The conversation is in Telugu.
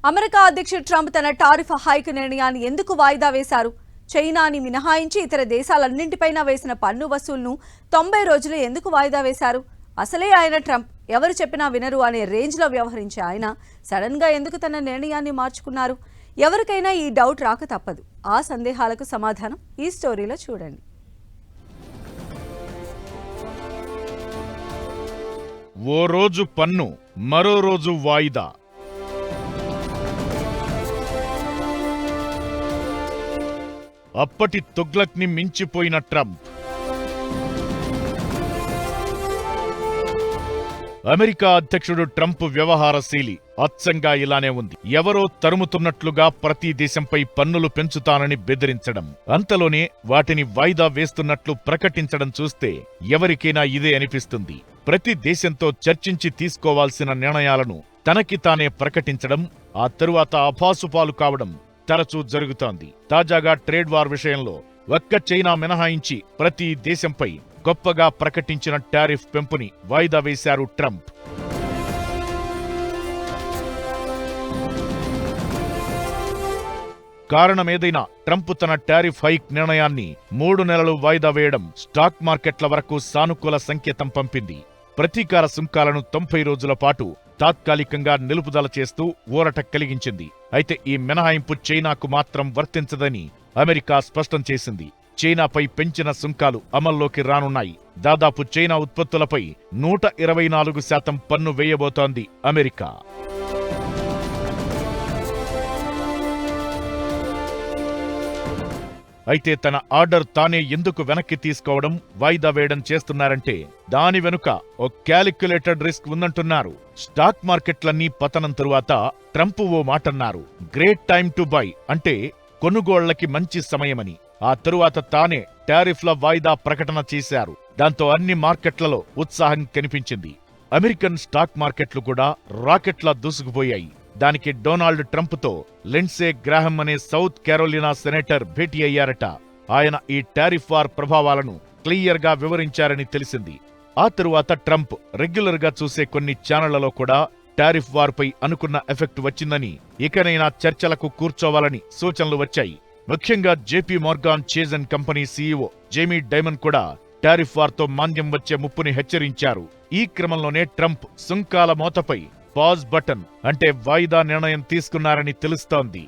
అమెరికా అధ్యక్షుడు ట్రంప్ తన టారిఫ్ హైక్ నిర్ణయాన్ని ఎందుకు వాయిదా వేశారు? చైనాని మినహాయించి ఇతర దేశాలన్నింటిపైన వేసిన పన్ను వసూలును 90 రోజులు ఎందుకు వాయిదా వేశారు? అసలే ఆయన ట్రంప్ ఎవరు చెప్పినా వినరు అనే రేంజ్లో వ్యవహరించే ఆయన సడన్ గా ఎందుకు తన నిర్ణయాన్ని మార్చుకున్నారు? ఎవరికైనా ఈ డౌట్ రాక తప్పదు. ఆ సందేహాలకు సమాధానం ఈ స్టోరీలో చూడండి. ఓ రోజు పన్ను, మరో రోజు వాయిదా. అప్పటి తుగ్లక్ని మించిపోయిన ట్రంప్. అమెరికా అధ్యక్షుడు ట్రంప్ వ్యవహారశైలి అచ్చంగా ఇలానే ఉంది. ఎవరో తరుముతున్నట్లుగా ప్రతి దేశంపై పన్నులు పెంచుతానని బెదిరించడం, అంతలోనే వాటిని వాయిదా వేస్తున్నట్లు ప్రకటించడం చూస్తే ఎవరికైనా ఇదే అనిపిస్తుంది. ప్రతి దేశంతో చర్చించి తీసుకోవాల్సిన నిర్ణయాలను తనకి తానే ప్రకటించడం, ఆ తరువాత అపాసుపాలు కావడం తరచూ జరుగుతోంది. తాజాగా ట్రేడ్ వార్ విషయంలో ఒక్క చైనా మినహాయించి ప్రతి దేశంపై గొప్పగా ప్రకటించిన టారిఫ్ పెంపుని వాయిదా వేశారు ట్రంప్. కారణమేదైనా ట్రంప్ తన టారిఫ్ హైక్ నిర్ణయాన్ని 3 నెలలు వాయిదా వేయడం స్టాక్ మార్కెట్ల వరకు సానుకూల సంకేతం పంపింది. ప్రతీకార సుంకాలను 90 రోజుల పాటు తాత్కాలికంగా నిలుపుదల చేస్తూ ఊరట కలిగించింది. అయితే ఈ మినహాయింపు చైనాకు మాత్రం వర్తించదని అమెరికా స్పష్టం చేసింది. చైనాపై పెంచిన సుంకాలు అమల్లోకి రానున్నాయి. దాదాపు చైనా ఉత్పత్తులపై 124% పన్ను వేయబోతోంది అమెరికా. అయితే తన ఆర్డర్ తానే ఎందుకు వెనక్కి తీసుకోవడం, వాయిదా వేయడం చేస్తున్నారంటే దాని వెనుక ఓ క్యాలిక్యులేటెడ్ రిస్క్ ఉందంటున్నారు. స్టాక్ మార్కెట్లన్నీ పతనం తరువాత ట్రంప్ ఓ మాటన్నారు, గ్రేట్ టైమ్ టు బై, అంటే కొనుగోళ్లకి మంచి సమయమని. ఆ తరువాత తానే టారిఫ్ల వాయిదా ప్రకటన చేశారు. దాంతో అన్ని మార్కెట్లలో ఉత్సాహం కనిపించింది. అమెరికన్ స్టాక్ మార్కెట్లు కూడా రాకెట్లా దూసుకుపోయాయి. దానికి డొనాల్డ్ ట్రంప్తో లిండ్సే గ్రాహం అనే సౌత్ కెరోలినా సెనేటర్ భేటీ అయ్యారట. ఆయన ఈ టారిఫ్ వార్ ప్రభావాలను క్లియర్గా వివరించారని తెలిసింది. ఆ తరువాత ట్రంప్ రెగ్యులర్ గా చూసే కొన్ని ఛానళ్లలో కూడా టారిఫ్ వార్ పై అనుకున్న ఎఫెక్ట్ వచ్చిందని, ఇకనైనా చర్చలకు కూర్చోవాలని సూచనలు వచ్చాయి. ముఖ్యంగా JP Morgan chase and company CEO Jamie demon కూడా టారిఫ్ వార్తో మాంద్యం వచ్చే ముప్పుని హెచ్చరించారు. ఈ క్రమంలోనే ట్రంప్ సుంకాల మోతపై పాజ్ బటన్, అంటే వాయిదా నిర్ణయం తీసుకున్నారని తెలుస్తోంది.